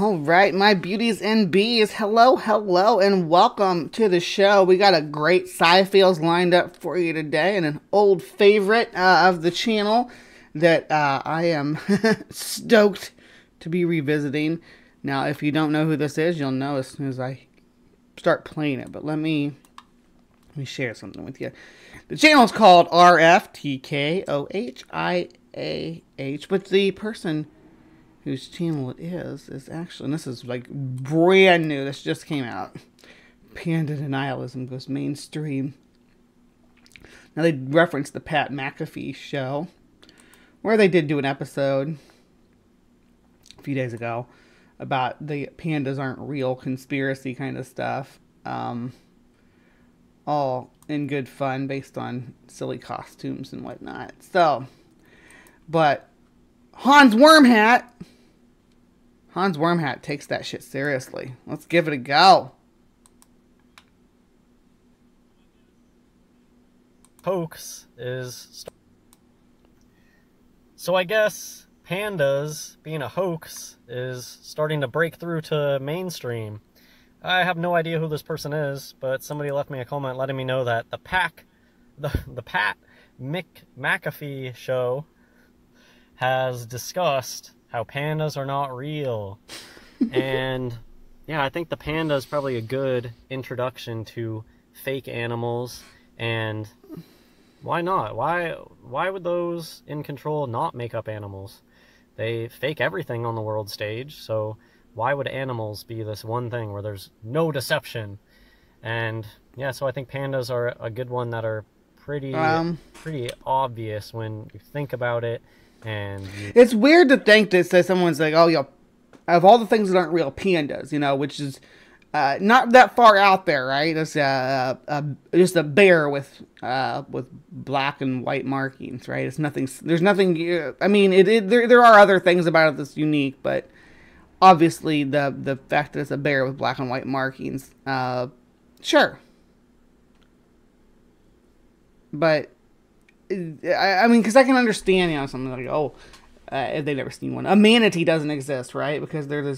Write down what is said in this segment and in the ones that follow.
All right, my beauties and bees, hello, hello, and welcome to the show. We got a great sci-files lined up for you today, and an old favorite of the channel that I am stoked to be revisiting. Now, if you don't know who this is, you'll know as soon as I start playing it, but let me share something with you. The channel is called RFTKOHIAH, but the person whose channel it is actually, and this is like brand new, this just came out, Panda Denialism Goes Mainstream. Now, they referenced the Pat McAfee show, where they did do an episode a few days ago about the pandas aren't real conspiracy kind of stuff. All in good fun based on silly costumes and whatnot. So, but Hans Wormhat takes that shit seriously. Let's give it a go. Hoax is... So I guess pandas being a hoax is starting to break through to mainstream. I have no idea who this person is, but somebody left me a comment letting me know that the Pat McAfee show has discussed how pandas are not real. And yeah, I think the panda is probably a good introduction to fake animals. And why not? Why would those in control not make up animals? They fake everything on the world stage, so why would animals be this one thing where there's no deception? And yeah, so I think pandas are a good one that are pretty obvious when you think about it. And it's weird to think that someone's like, oh, yeah, of all the things that aren't real, pandas, you know, which is not that far out there, right? It's just a bear with black and white markings, right? It's nothing. There's nothing. I mean, there are other things about it that's unique, but obviously the fact that it's a bear with black and white markings, sure. But I mean, because I can understand, you know, something like, oh, if they've never seen one. A manatee doesn't exist, right? Because they're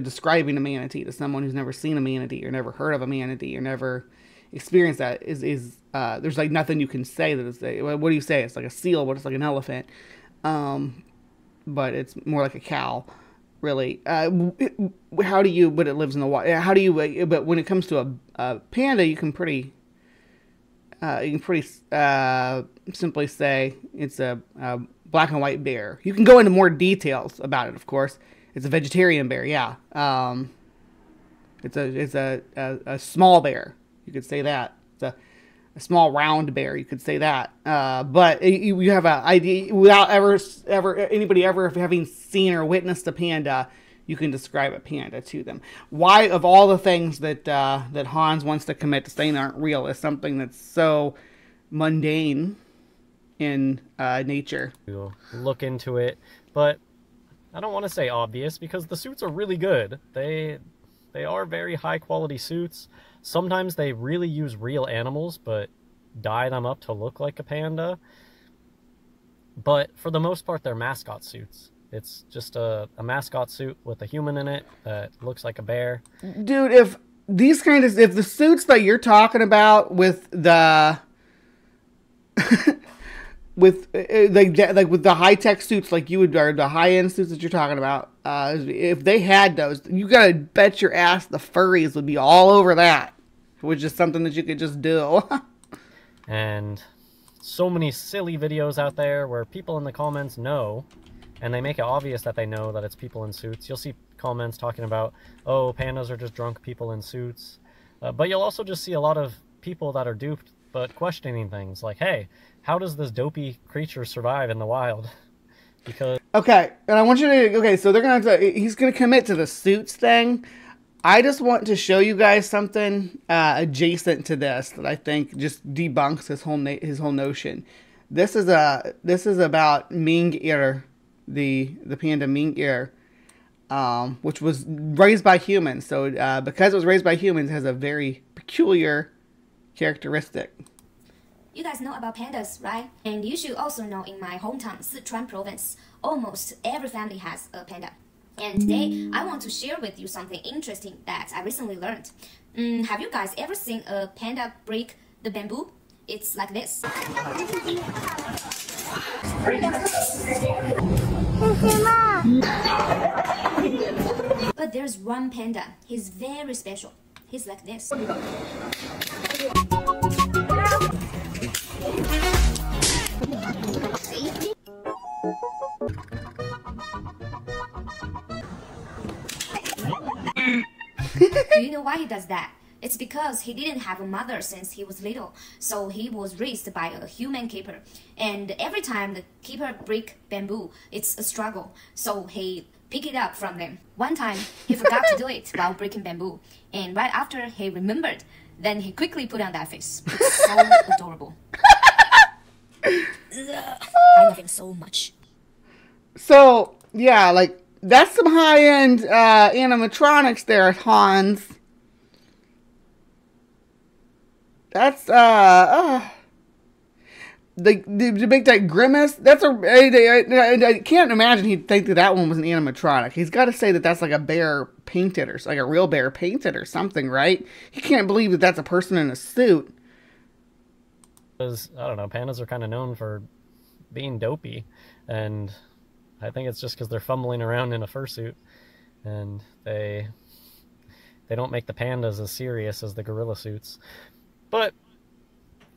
describing a manatee to someone who's never seen a manatee or never heard of a manatee or never experienced that. There's like nothing you can say that is, what do you say? It's like a seal, but it's like an elephant. But it's more like a cow, really. How do you, but it lives in the water. How do you, but when it comes to a panda, you can pretty simply say it's a black and white bear. You can go into more details about it, of course. It's a vegetarian bear, yeah. It's a small bear. You could say that. It's a small round bear. You could say that. But you have an idea without anybody ever having seen or witnessed a panda. You can describe a panda to them. Why, of all the things that Hans wants to commit to saying aren't real, is something that's so mundane in nature. We'll look into it, but I don't want to say obvious because the suits are really good. They are very high quality suits. Sometimes they really use real animals, but dye them up to look like a panda. But for the most part, they're mascot suits. It's just a mascot suit with a human in it that looks like a bear. Dude, if the suits that you're talking about with the with the high-tech suits like you would, or the high-end suits that you're talking about, if they had those, you gotta bet your ass the furries would be all over that, which is something that you could just do. And so many silly videos out there where people in the comments know, and they make it obvious that they know that it's people in suits. You'll see comments talking about, oh, pandas are just drunk people in suits. But you'll also just see a lot of people that are duped, but questioning things like, hey, how does this dopey creature survive in the wild? Because... Okay, and I want you to... Okay, so they're going to... He's going to commit to the suits thing. I just want to show you guys something adjacent to this that I think just debunks his whole notion. This is about Ming Ear, the panda Ming Ear, which was raised by humans. So because it was raised by humans, it has a very peculiar characteristic. You guys know about pandas, right? And you should also know in my hometown, Sichuan province, almost every family has a panda. And today, I want to share with you something interesting that I recently learned. Have you guys ever seen a panda break the bamboo? It's like this. But there's one panda. He's very special. He's like this. Do you know why he does that? It's because he didn't have a mother since he was little, so he was raised by a human keeper. And every time the keeper break bamboo, it's a struggle, so he pick it up from them. One time, he forgot to do it while breaking bamboo, and right after he remembered, then he quickly put on that face. It's so adorable. I love him so much. So, yeah, like, that's some high-end animatronics there, Hans. That's, the big that grimace, that's I can't imagine he'd think that one was an animatronic. He's got to say that that's like a bear painted or like a real bear painted or something, right? He can't believe that that's a person in a suit. Because, I don't know, pandas are kind of known for being dopey, and I think it's just because they're fumbling around in a fursuit, and they don't make the pandas as serious as the gorilla suits. But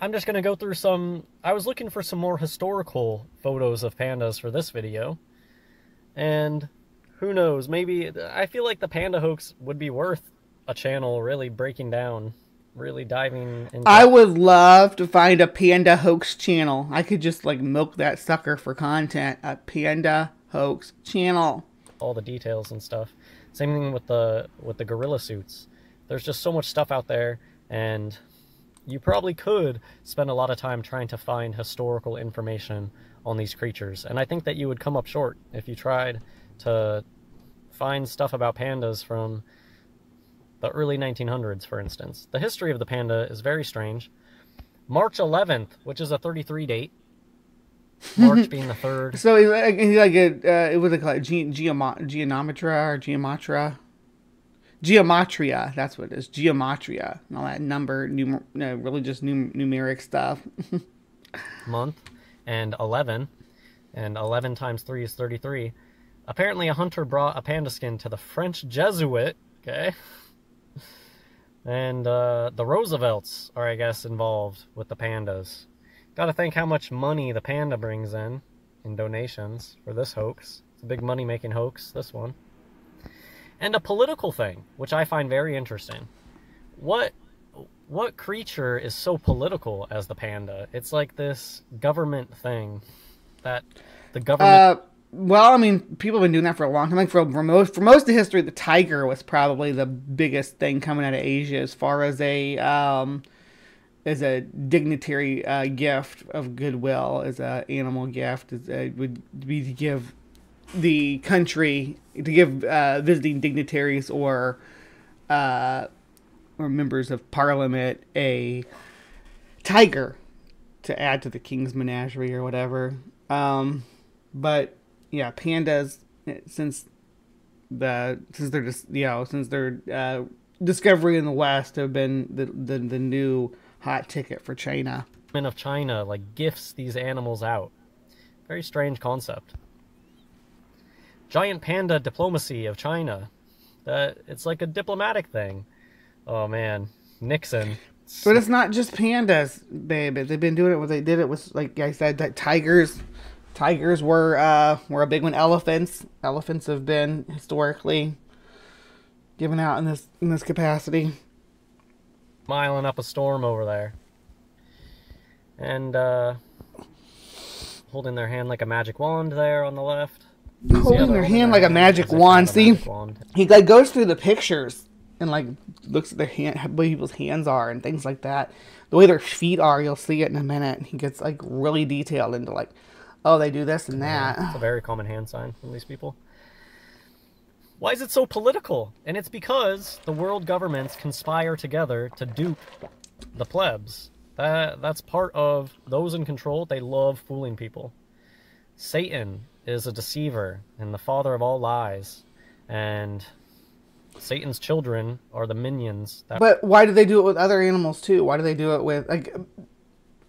I'm just going to go through some... I was looking for some more historical photos of pandas for this video. And who knows, maybe... I feel like the panda hoax would be worth a channel really breaking down, really diving into... I would love to find a panda hoax channel. I could just like milk that sucker for content. A panda hoax channel. All the details and stuff. Same thing with the gorilla suits. There's just so much stuff out there, and... you probably could spend a lot of time trying to find historical information on these creatures. And I think that you would come up short if you tried to find stuff about pandas from the early 1900s, for instance. The history of the panda is very strange. March 11th, which is a 33 date. March being the 3rd. So it was like geometria or geometria. Geometria, that's what it is. Geometria. And all that religious numeric stuff. Month. And 11. And 11 times 3 is 33. Apparently a hunter brought a panda skin to the French Jesuit. Okay. And the Roosevelts are, I guess, involved with the pandas. Gotta think how much money the panda brings in donations for this hoax. It's a big money-making hoax, this one. And a political thing, which I find very interesting. What creature is so political as the panda? It's like this government thing that the government... well, I mean, people have been doing that for a long time. Like for most of history, the tiger was probably the biggest thing coming out of Asia as far as a dignitary gift of goodwill, as an animal gift. Would be to give the country, to give visiting dignitaries or members of parliament a tiger to add to the king's menagerie or whatever. But yeah, pandas, since their discovery in the West, have been the new hot ticket for China. Of China like gifts these animals out. Very strange concept. Giant panda diplomacy of China. It's like a diplomatic thing. Oh man, Nixon. But it's not just pandas, babe. They've been doing it. They did it with, like I said, that tigers. Tigers were a big one. Elephants have been historically given out in this capacity. Miling up a storm over there, and holding their hand like a magic wand there on the left. Holding their hand like a magic wand. See, he like goes through the pictures and like looks at their hand, how people's hands are and things like that. The way their feet are, you'll see it in a minute. He gets like really detailed into like, oh, they do this and that. It's a very common hand sign from these people. Why is it so political? And it's because the world governments conspire together to dupe the plebs. That's part of those in control. They love fooling people. Satan is a deceiver and the father of all lies. And Satan's children are the minions. But why do they do it with other animals too? Why do they do it with, like,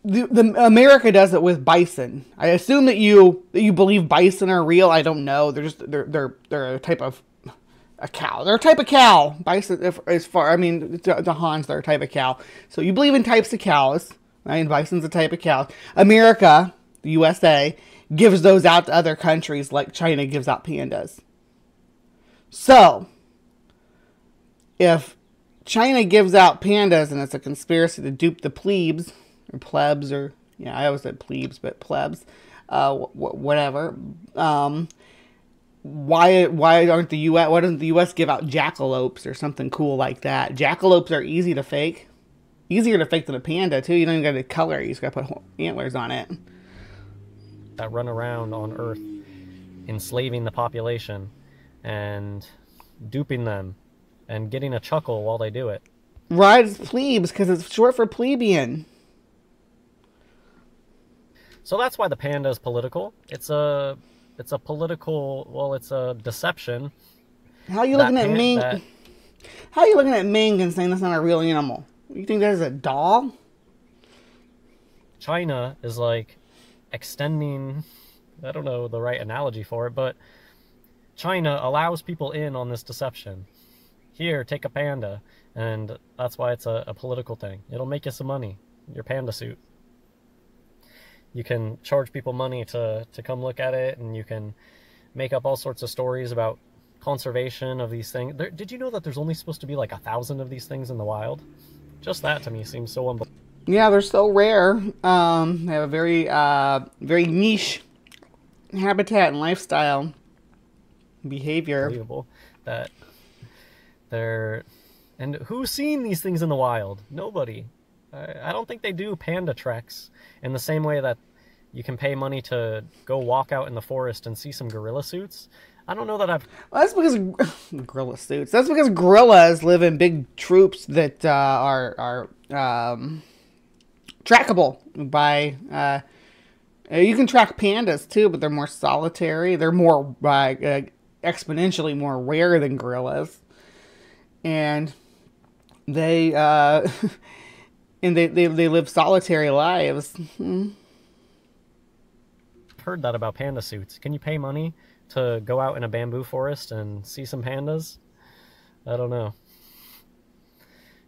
the America does it with bison? I assume that you believe bison are real. I don't know. They're a type of a cow. They're a type of cow. Bison, the Hans, they're a type of cow. So you believe in types of cows. I mean, bison's a type of cow. America, the USA, gives those out to other countries like China gives out pandas. So, if China gives out pandas and it's a conspiracy to dupe the plebes, or plebs, or, yeah, I always said plebes, but plebs, whatever, why doesn't the US give out jackalopes or something cool like that? Jackalopes are easy to fake. Easier to fake than a panda, too. You don't even got to color it. You just got to put antlers on it. That run around on Earth enslaving the population and duping them and getting a chuckle while they do it. Right, it's plebes, because it's short for plebeian. So that's why the panda is political. It's a political, well, it's a deception. How are you looking at Ming? How are you looking at Ming and saying that's not a real animal? You think that is a doll? China is like extending, I don't know the right analogy for it, but China allows people in on this deception. Here, take a panda. And that's why it's a political thing. It'll make you some money. Your panda suit. You can charge people money to come look at it, and you can make up all sorts of stories about conservation of these things. Did you know that there's only supposed to be like 1,000 of these things in the wild? Just that to me seems so unbelievable. Yeah, they're so rare. They have a very niche habitat and lifestyle behavior. Unbelievable that they're... And who's seen these things in the wild? Nobody. I don't think they do panda treks in the same way that you can pay money to go walk out in the forest and see some gorilla suits. I don't know that I've... Well, that's because gorilla suits. That's because gorillas live in big troops that are trackable by... you can track pandas too, but they're more solitary. They're more exponentially more rare than gorillas, and they they live solitary lives. Heard that about panda suits. Can you pay money to go out in a bamboo forest and see some pandas? I don't know.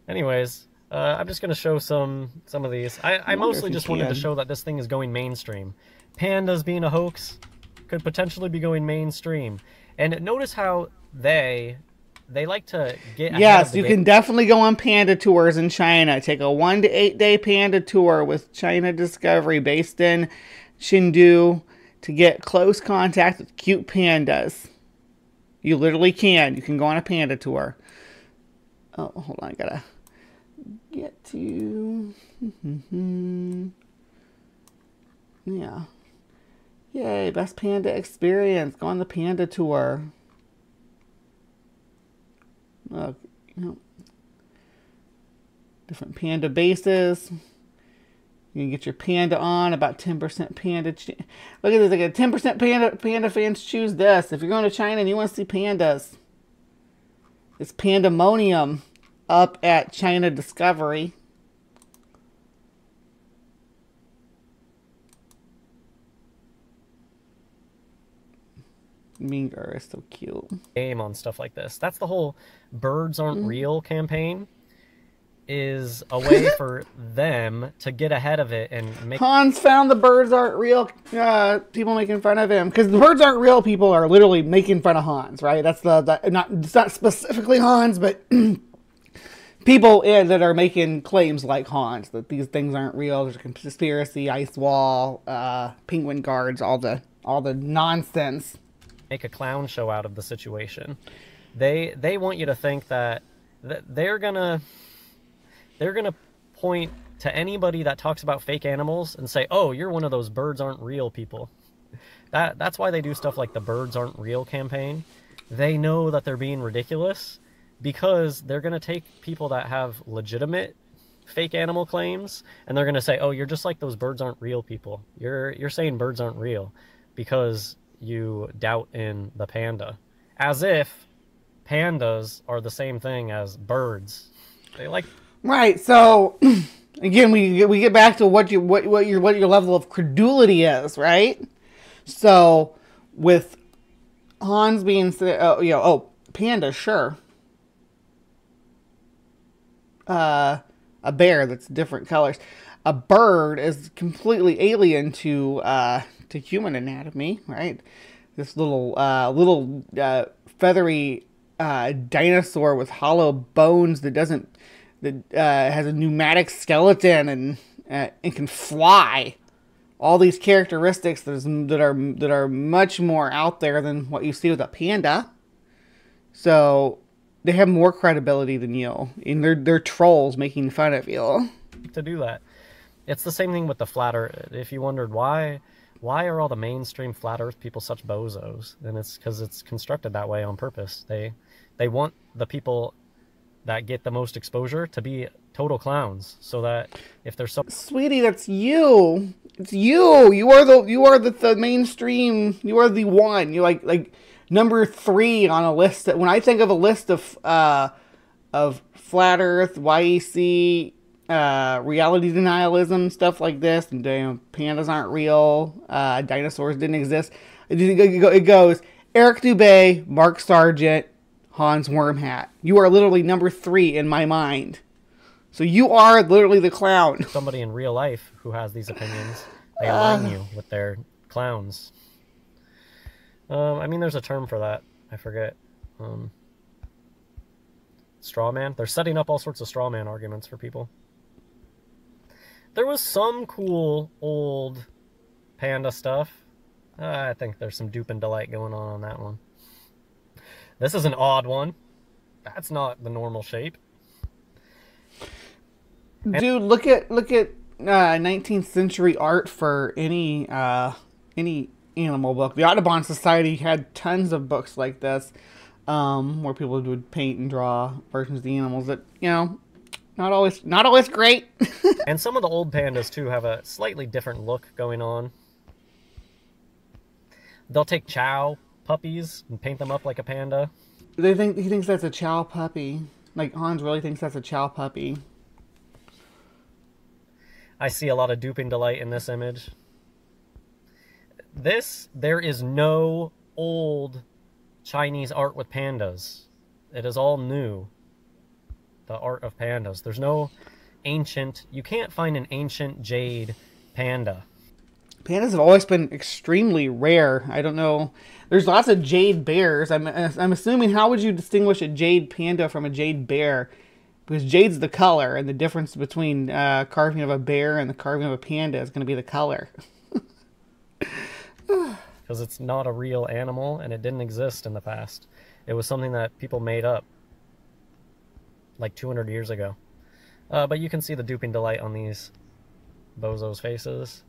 Anyways, I'm just going to show some of these. I mostly just wanted to show that this thing is going mainstream. Pandas being a hoax could potentially be going mainstream. And notice how they like to get ahead Yes, of the you game. can definitely go on panda tours in China. Take a 1 to 8 day panda tour with China Discovery based in Chengdu to get close contact with cute pandas. You literally can. You can go on a panda tour. Oh, hold on. I gotta get to... Yeah. Yay, best panda experience. Go on the panda tour. Look, different panda bases. You can get your panda on, about 10% panda. Look at this, like a 10% panda fans choose this. If you're going to China and you want to see pandas, it's pandemonium up at China Discovery. Mean Girl is so cute. Game on stuff like this. That's the whole birds aren't real campaign. Is a way for them to get ahead of it and make... Hans found the birds aren't real people making fun of him. Because the birds aren't real people are literally making fun of Hans, right? That's it's not specifically Hans, but people that are making claims like Hans, that these things aren't real. There's a conspiracy, ice wall, penguin guards, all the nonsense. Make a clown show out of the situation. They want you to think that they're gonna point to anybody that talks about fake animals and say, oh, you're one of those birds aren't real people. That's why they do stuff like the birds aren't real campaign. They know that they're being ridiculous because they're going to take people that have legitimate fake animal claims and they're going to say, oh, you're just like those birds aren't real people. You're saying birds aren't real because you doubt in the panda. As if pandas are the same thing as birds. They like... Right. So again, we get back to what your level of credulity is, right? So with Hans being panda, sure. A bear that's different colors. A bird is completely alien to human anatomy, right? This little feathery dinosaur with hollow bones that has a pneumatic skeleton and can fly. All these characteristics that are much more out there than what you see with a panda. So they have more credibility than you, and they're trolls making fun of you. To do that, it's the same thing with the flat Earth. If you wondered why are all the mainstream flat Earth people such bozos, then it's because it's constructed that way on purpose. They want the people that get the most exposure to be total clowns, so that if there's some... Sweetie, that's you. It's you. You are the mainstream. You are the one. You're like number 3 on a list. That when I think of a list of flat Earth, YEC, reality denialism, stuff like this, and damn, pandas aren't real, dinosaurs didn't exist. It goes Eric Dubé, Mark Sargent, Hans Wormhat. You are literally number 3 in my mind. So you are literally the clown. Somebody in real life who has these opinions, they align you with their clowns. I mean, there's a term for that. I forget. Straw man. They're setting up all sorts of straw man arguments for people. There was some cool old panda stuff. I think there's some dupe and delight going on that one. This is an odd one. That's not the normal shape. Dude, look at 19th century art for any animal book. The Audubon Society had tons of books like this, where people would paint and draw versions of the animals that, not always great. And some of the old pandas too have a slightly different look going on. They'll take chow puppies and paint them up like a panda. He thinks that's a chow puppy. Like Hans really thinks that's a chow puppy. I see a lot of duping delight in this image. There is no old Chinese art with pandas. It is all new. The art of pandas. There's no ancient... You can't find an ancient jade panda. Pandas have always been extremely rare. I don't know. There's lots of jade bears. I'm assuming, how would you distinguish a jade panda from a jade bear? Because jade's the color, and the difference between carving of a bear and the carving of a panda is going to be the color. Because it's not a real animal, and it didn't exist in the past. It was something that people made up like 200 years ago. But you can see the duping delight on these bozos' faces.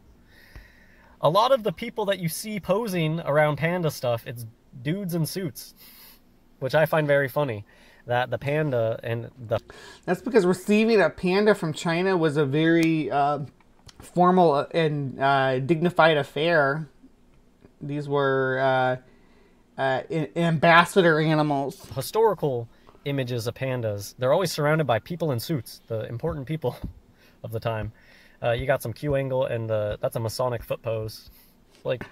A lot of the people that you see posing around panda stuff, it's dudes in suits, which I find very funny. That the panda and the... That's because receiving a panda from China was a very formal and dignified affair. These were ambassador animals. Historical images of pandas, they're always surrounded by people in suits, the important people of the time. You got some Q angle, and that's a Masonic foot pose. Like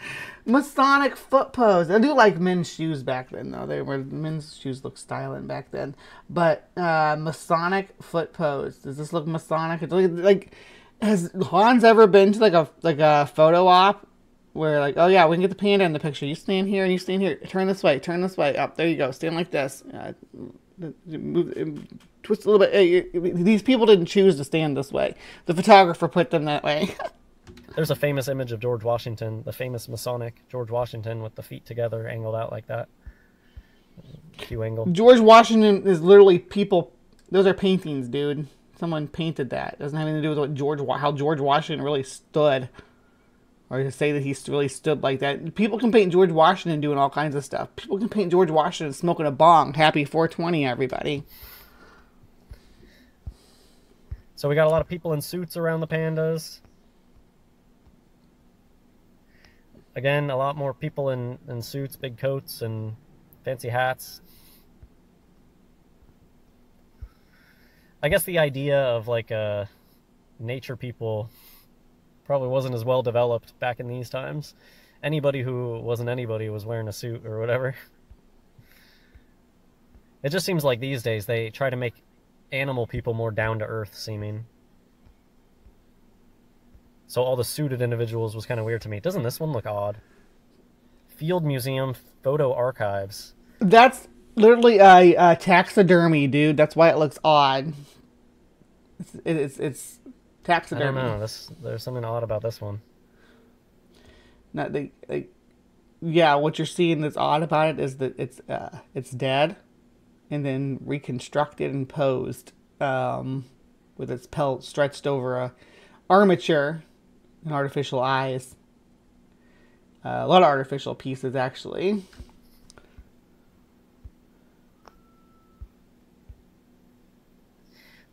Masonic foot pose. I do like men's shoes back then, though. Men's shoes look styling back then. But Masonic foot pose. Does this look Masonic? It's like, has Hans ever been to like a photo op where like, oh yeah, we can get the panda in the picture. You stand here and you stand here. Turn this way. Turn this way. Up there you go. Stand like this. Move, twist a little bit. These people didn't choose to stand this way. The photographer put them that way. There's a famous image of George Washington, the famous Masonic George Washington with the feet together, angled out like that. Q angle. George Washington is literally people. Those are paintings, dude. Someone painted that. It doesn't have anything to do with how George Washington really stood, or to say that he really stood like that. People can paint George Washington doing all kinds of stuff. People can paint George Washington smoking a bong. Happy 420, everybody. So we got a lot of people in suits around the pandas. Again, a lot more people in suits, big coats, and fancy hats. I guess the idea of like nature people probably wasn't as well developed back in these times. Anybody who wasn't anybody was wearing a suit or whatever. It just seems like these days they try to make animal people more down to earth seeming. So all the suited individuals was kind of weird to me. Doesn't this one look odd? Field Museum Photo Archives. That's literally a taxidermy, dude. That's why it looks odd. It's taxidermy. I don't know. There's something odd about this one. Not yeah. What you're seeing that's odd about it is that it's dead, and then reconstructed and posed, with its pelt stretched over a armature and artificial eyes. A lot of artificial pieces, actually.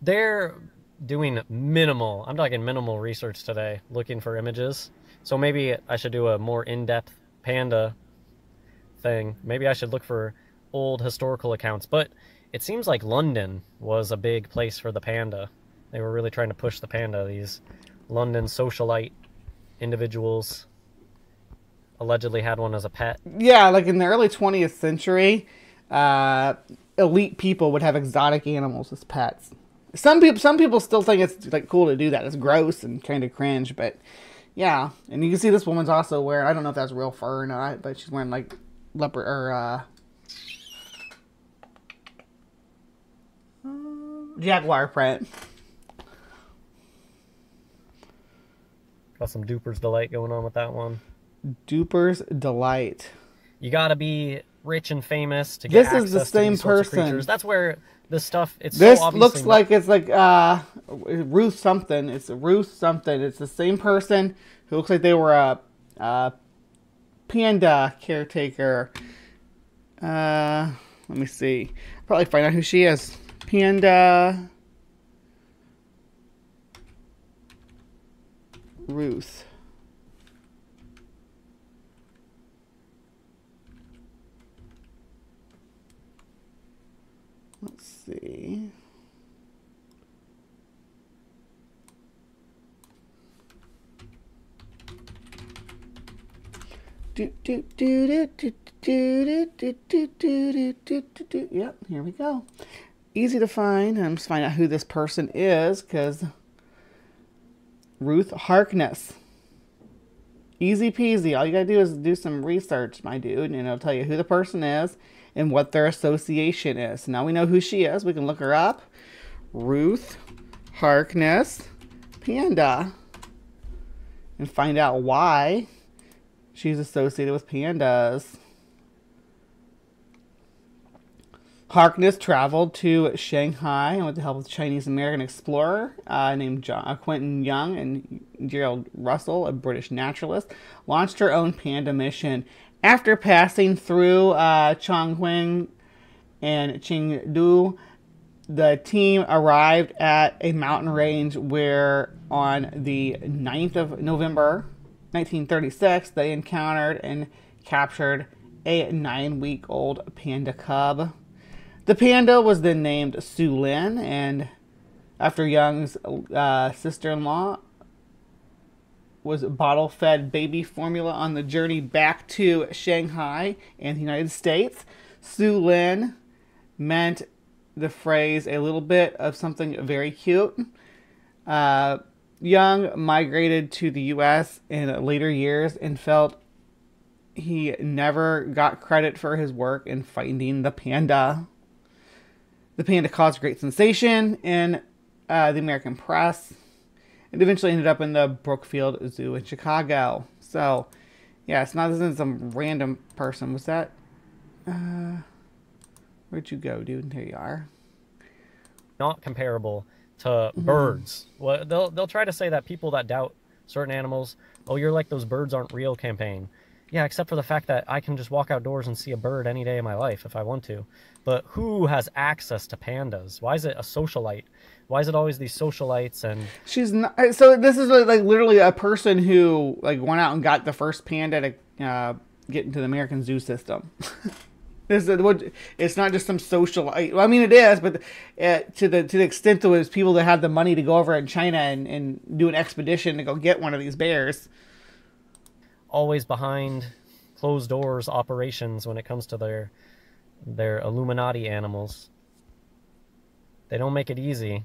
They're doing minimal, I'm talking minimal research today, looking for images. So maybe I should do a more in-depth panda thing. Maybe I should look for old historical accounts. But it seems like London was a big place for the panda. They were really trying to push the panda. These London socialite individuals allegedly had one as a pet. Yeah, like in the early 20th century, elite people would have exotic animals as pets. Some people still think it's like cool to do that. It's gross and kind of cringe, but yeah. And you can see this woman's also wearing, I don't know if that's real fur or not, but she's wearing like leopard or jaguar print. Got some Duper's Delight going on with that one. Duper's Delight. You gotta be rich and famous to get access This is the same to these sorts of person. creatures. That's where this stuff, it's This so obviously looks like it's like Ruth something. It's Ruth something. It's the same person who looks like they were a panda caretaker. Let me see. Probably find out who she is. Panda Ruth. Let's see. Yep, here we go. Easy to find. I'm just finding out who this person is, because Ruth Harkness. Easy peasy. All you gotta do is do some research, my dude, and it'll tell you who the person is and what their association is. So now we know who she is. We can look her up. Ruth Harkness Panda. And find out why she's associated with pandas. Harkness traveled to Shanghai and with the help of a Chinese-American explorer named Quentin Young and Gerald Russell, a British naturalist, launched her own panda mission. After passing through Chongqing and Chengdu, the team arrived at a mountain range where on the 9th of November, 1936, they encountered and captured a 9-week-old panda cub. The panda was then named Su Lin, and after Young's sister-in-law was bottle-fed baby formula on the journey back to Shanghai and the United States. Su Lin meant the phrase a little bit of something very cute. Young migrated to the U.S. in later years and felt he never got credit for his work in finding the panda. The panda caused great sensation in the American press. It eventually ended up in the Brookfield Zoo in Chicago. So, yeah, it's not this isn't some random person. Was that? Where'd you go, dude? There you are. Not comparable to birds. Well, they'll try to say that people that doubt certain animals, oh, you're like those birds aren't real campaign. Yeah, except for the fact that I can just walk outdoors and see a bird any day of my life if I want to. But who has access to pandas? Why is it a socialite? Why is it always these socialites? And she's not. So this is like literally a person who like went out and got the first panda to get into the American zoo system. It's not just some social. I mean, it is, but to the extent that there's people that have the money to go over in China and do an expedition to go get one of these bears. Always behind closed doors operations when it comes to their Illuminati animals. They don't make it easy.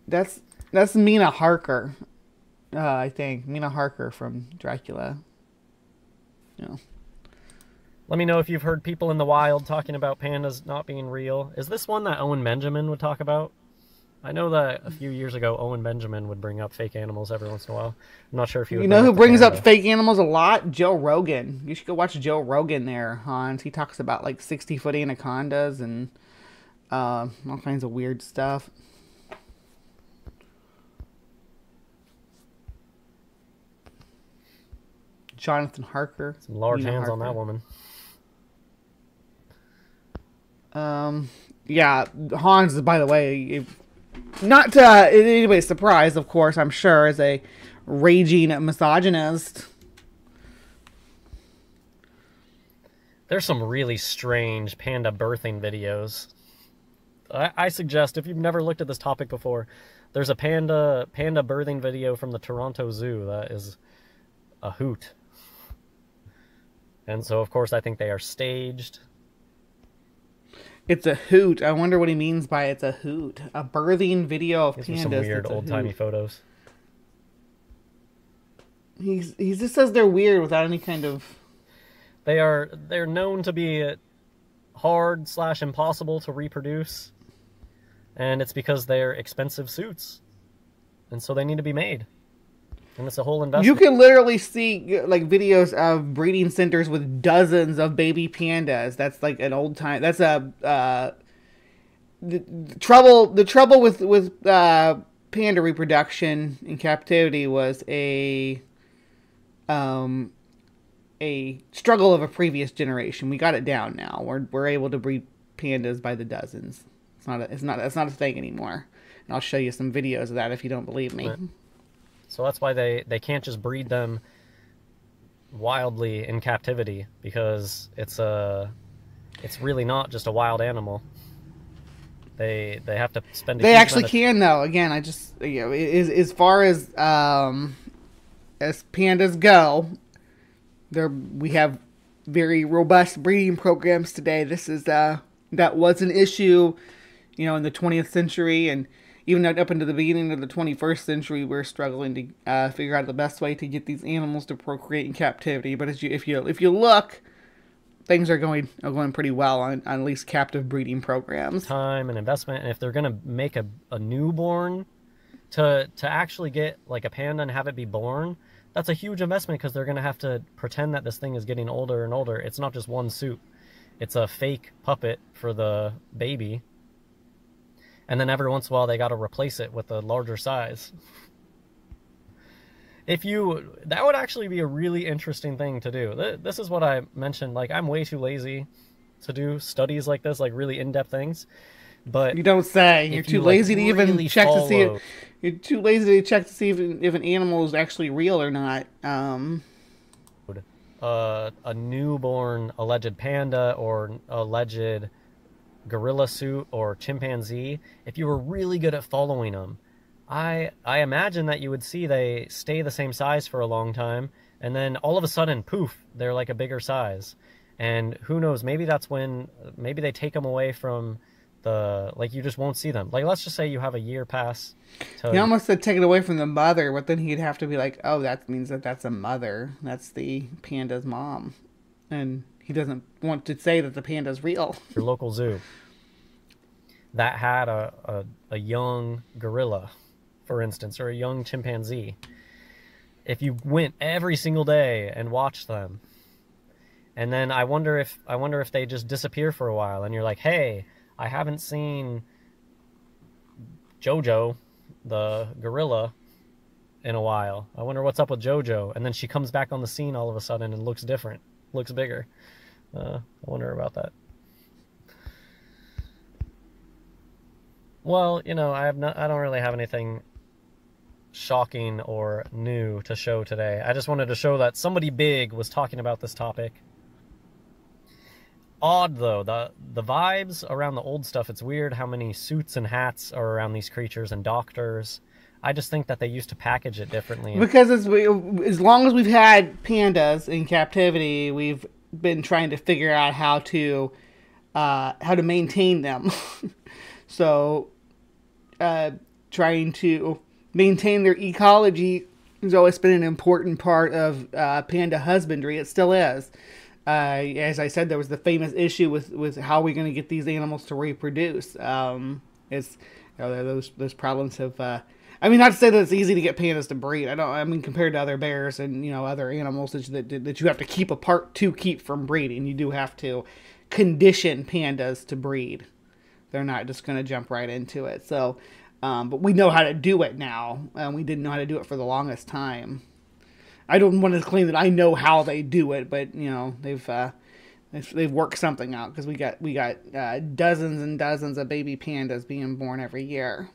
That's Mina Harker, I think. Mina Harker from Dracula. Yeah. Let me know if you've heard people in the wild talking about pandas not being real. Is this one that Owen Benjamin would talk about? I know that a few years ago, Owen Benjamin would bring up fake animals every once in a while. I'm not sure if you know who brings up fake animals a lot? Joe Rogan. You should go watch Joe Rogan there, Hans. He talks about like 60-foot anacondas and all kinds of weird stuff. Jonathan Harker. Some large Nina hands Harker. on that woman. Yeah, Hans, by the way, not to anybody's surprise, of course, I'm sure, is a raging misogynist. There's some really strange panda birthing videos. I suggest, if you've never looked at this topic before, there's a panda birthing video from the Toronto Zoo that is a hoot. And so, of course, I think they are staged. It's a hoot. I wonder what he means by it's a hoot. A birthing video of These pandas. are some weird old-timey photos. He just says they're weird without any kind of... They're known to be hard / impossible to reproduce. And it's because they're expensive suits. And so they need to be made. And it's a whole investment. You can literally see like videos of breeding centers with dozens of baby pandas. That's like an old time. That's a the trouble with panda reproduction in captivity was a struggle of a previous generation. We got it down now. We're able to breed pandas by the dozens. That's not a thing anymore. And I'll show you some videos of that if you don't believe me. Right. So that's why they can't just breed them wildly in captivity, because it's really not just a wild animal. They have to spend. They actually can though. Again, I just as far as pandas go, we have very robust breeding programs today. This is that was an issue, in the 20th century, and even up into the beginning of the 21st century, we're struggling to figure out the best way to get these animals to procreate in captivity. But if you look, things are going pretty well on at least captive breeding programs. Time and investment, and if they're gonna make a newborn, to actually get like a panda and have it be born, that's a huge investment, because they're gonna have to pretend that this thing is getting older and older. It's not just one suit; it's a fake puppet for the baby. And then every once in a while, they got to replace it with a larger size. That would actually be a really interesting thing to do. This is what I mentioned. Like, I'm way too lazy to do studies like this, like really in-depth things. But you don't say. You're too lazy to even check to see it. You're too lazy to check to see if an animal is actually real or not. A newborn alleged panda or alleged gorilla suit or chimpanzee, if you were really good at following them, I imagine that you would see they stay the same size for a long time, and then all of a sudden, poof, they're like a bigger size. And who knows, maybe that's when, maybe they take them away from like you just won't see them. Like, let's just say you have a year pass. He almost said take it away from the mother, but then he'd have to be like, oh, that means that's a mother. That's the panda's mom. And he doesn't want to say that the panda's real. Your local zoo that had a young gorilla, for instance, or a young chimpanzee. If you went every single day and watched them, and then I wonder if they just disappear for a while, and you're like, hey, I haven't seen Jojo, the gorilla, in a while. I wonder what's up with Jojo. And then she comes back on the scene all of a sudden and looks different, looks bigger. I wonder about that. Well, I don't really have anything shocking or new to show today. I just wanted to show that somebody big was talking about this topic. Odd though, the vibes around the old stuff, it's weird how many suits and hats are around these creatures and doctors. I just think that they used to package it differently. Because as long as we've had pandas in captivity, we've been trying to figure out how to maintain them. So, trying to maintain their ecology has always been an important part of panda husbandry. It still is. As I said, there was the famous issue with how we're going to get these animals to reproduce. Those problems have. I mean, not to say that it's easy to get pandas to breed. I mean, compared to other bears and other animals that you have to keep apart to keep from breeding, you do have to condition pandas to breed. They're not just going to jump right into it. So, but we know how to do it now, and we didn't know how to do it for the longest time. I don't want to claim that I know how they do it, but they've worked something out, because we got dozens and dozens of baby pandas being born every year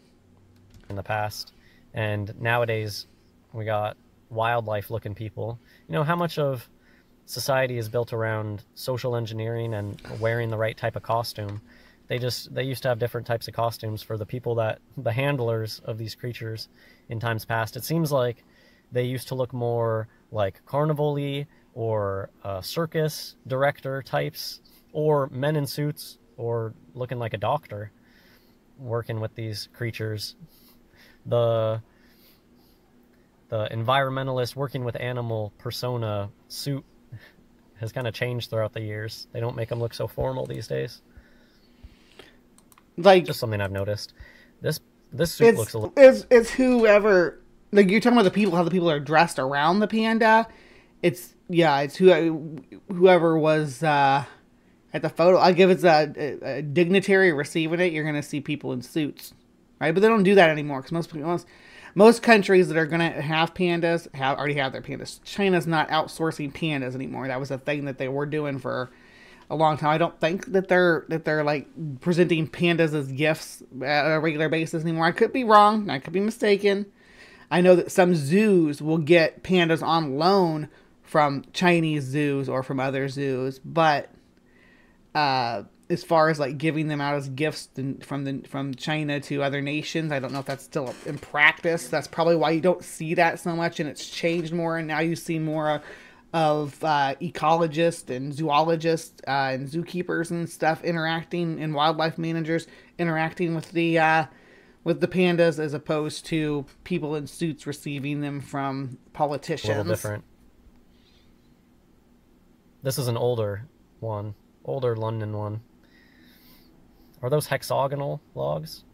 in the past, and nowadays we got wildlife looking people. How much of society is built around social engineering and wearing the right type of costume. They used to have different types of costumes for the handlers of these creatures in times past. It seems like they used to look more like carnival-y or circus director types, or men in suits, or looking like a doctor working with these creatures. The environmentalist working with animal persona suit has kind of changed throughout the years. They don't make them look so formal these days. Just something I've noticed. This suit looks a little... It's whoever... Like, you're talking about how the people are dressed around the panda. It's whoever was at the photo. I give it's a dignitary receiving it. You're going to see people in suits, right? But they don't do that anymore, because most countries that are going to have pandas already have their pandas. China's not outsourcing pandas anymore. That was a thing that they were doing for a long time. I don't think that they're like presenting pandas as gifts at a regular basis anymore. I could be wrong. I could be mistaken. I know that some zoos will get pandas on loan from Chinese zoos or from other zoos, but as far as like giving them out as gifts from China to other nations, I don't know if that's still in practice. That's probably why you don't see that so much, and it's changed more, and now you see more of ecologists and zoologists and zookeepers and stuff interacting, and wildlife managers interacting with the pandas, as opposed to people in suits receiving them from politicians. A little different. This is an older London one. Are those hexagonal logs?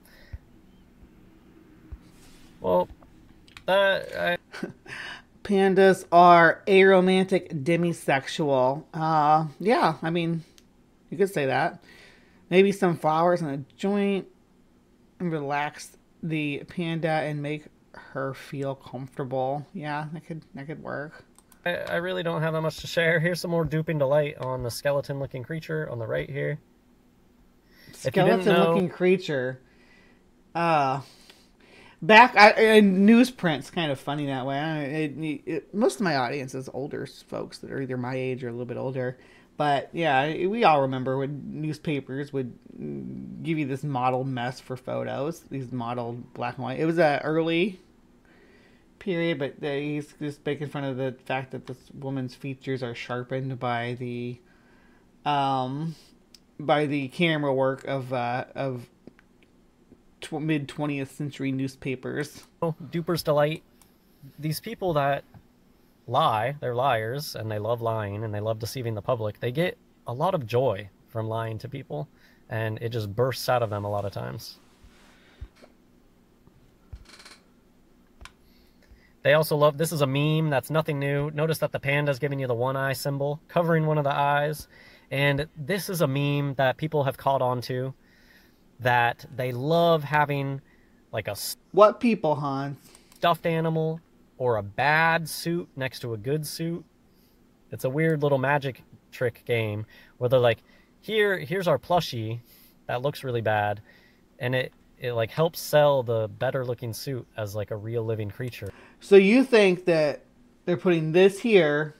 Well, pandas are aromantic demisexual. Yeah, I mean, you could say that. Maybe some flowers in a joint and relax the panda and make her feel comfortable. Yeah, that could work. I really don't have that much to share. Here's some more duping delight on the skeleton-looking creature on the right here. Skeleton-looking creature. Back, newsprint's kind of funny that way. Most of my audience is older folks that are either my age or a little bit older. But yeah, we all remember when newspapers would give you this model mess for photos, these modeled black and white. It was an early period, but he's just making fun of the fact that this woman's features are sharpened by the camera work of mid 20th century newspapers. Oh, duper's delight. These people that lie, they're liars, and they love lying, and they love deceiving the public. They get a lot of joy from lying to people, and it just bursts out of them a lot of times. They also love, this is a meme, that's nothing new. Notice that the panda's giving you the one eye symbol, covering one of the eyes. And this is a meme that people have caught on to, that they love having like a... What people, Hans? Stuffed animal or a bad suit next to a good suit. It's a weird little magic trick game where they're like, here's our plushie that looks really bad, and it it like helps sell the better looking suit as like a real living creature. So you think that they're putting this here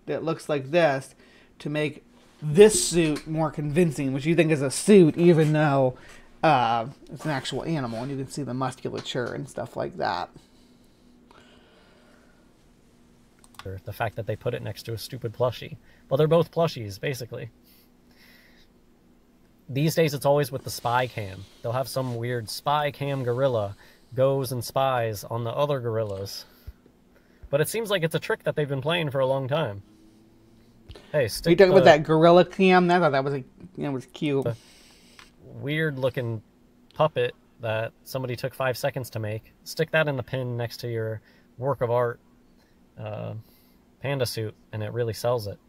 that looks like this to make this suit more convincing, which you think is a suit, even though it's an actual animal, and you can see the musculature and stuff like that. The fact that they put it next to a stupid plushie. Well, they're both plushies, basically. These days, it's always with the spy cam. They'll have some weird spy cam gorilla goes and spies on the other gorillas. But it seems like it's a trick that they've been playing for a long time. Hey, Are you talking about that gorilla cam? I thought that was was cute. Weird looking puppet that somebody took 5 seconds to make. Stick that in the pin next to your work of art panda suit, and it really sells it.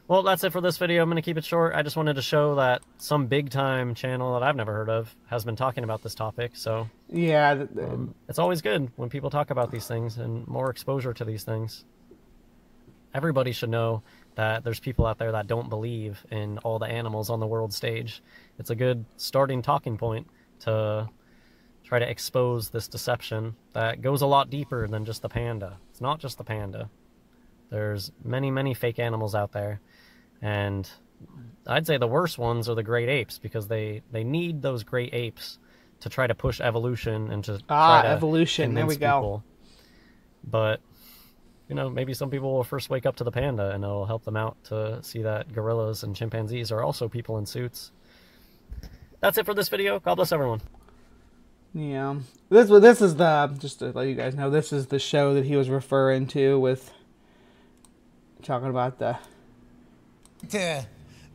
Well, that's it for this video. I'm going to keep it short. I just wanted to show that some big-time channel that I've never heard of has been talking about this topic. So yeah, it's always good when people talk about these things and more exposure to these things. Everybody should know that there's people out there that don't believe in all the animals on the world stage. It's a good starting talking point to try to expose this deception that goes a lot deeper than just the panda. It's not just the panda. There's many, many fake animals out there. And I'd say the worst ones are the great apes, because they need those great apes to try to push evolution and to try to evolution. There we go. People. But, you know, maybe some people will first wake up to the panda, and it'll help them out to see that gorillas and chimpanzees are also people in suits. That's it for this video. God bless everyone. Yeah, this is the, just to let you guys know, this is the show that he was referring to with talking about the.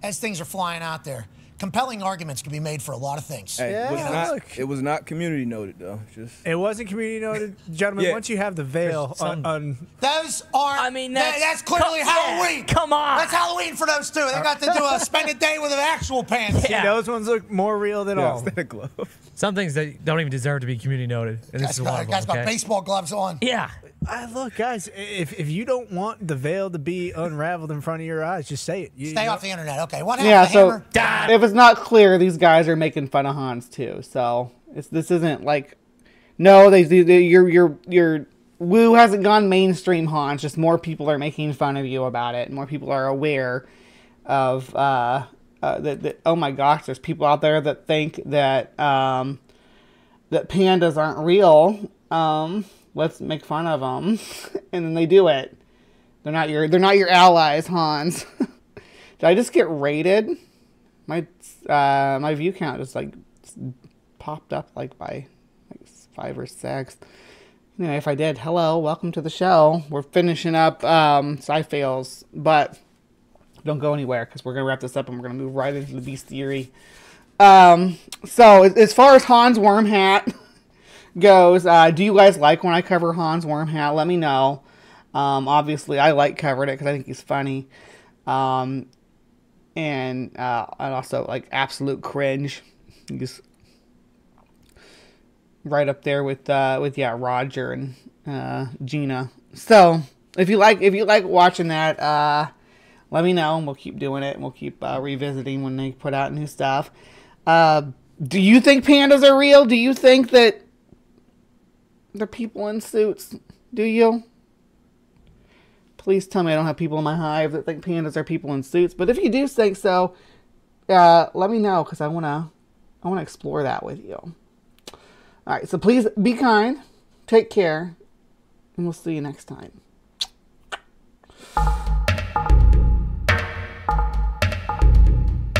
As things are flying out there, compelling arguments can be made for a lot of things. Hey, Yeah, it was not community noted though. It wasn't community noted, gentlemen. Yeah. Once you have the veil on Those are. I mean, that's clearly Halloween. Come on. That's Halloween for those two. They got to do spend a day with an actual panda. see, those ones look more real than all. Instead of glove. Some things that don't even deserve to be community noted, and this is one of them. Guy's got Okay? baseball gloves on. Yeah. Look, guys, if you don't want the veil to be unraveled in front of your eyes, just say it. Stay off the internet. Okay, what happened Yeah, to so Hammer? if it's not clear, these guys are making fun of Hans too. So this isn't like, no, your woo hasn't gone mainstream, Hans. Just more people are making fun of you about it. More people are aware of that. Oh my gosh, there's people out there that think that that pandas aren't real. Let's make fun of them, and then they do it. They're not your allies, Hans. Did I just get raided? My my view count just like popped up like by like 5 or 6. Anyway, if I did, hello, welcome to the show. We're finishing up sci fails, but don't go anywhere because we're gonna wrap this up and we're gonna move right into the beast theory. So as far as Hans Worm Hat goes, do you guys like when I cover Hans Worm Hat? Let me know. Obviously, I like covering it because I think he's funny. And also like absolute cringe. He's right up there with Roger and Gina. So if you like watching that, let me know and we'll keep doing it and we'll keep revisiting when they put out new stuff. Do you think pandas are real? Do you think that they're people in suits? Do you? Please tell me I don't have people in my hive that think pandas are people in suits. But if you do think so, let me know because I wanna explore that with you. All right, so please be kind, take care, and we'll see you next time.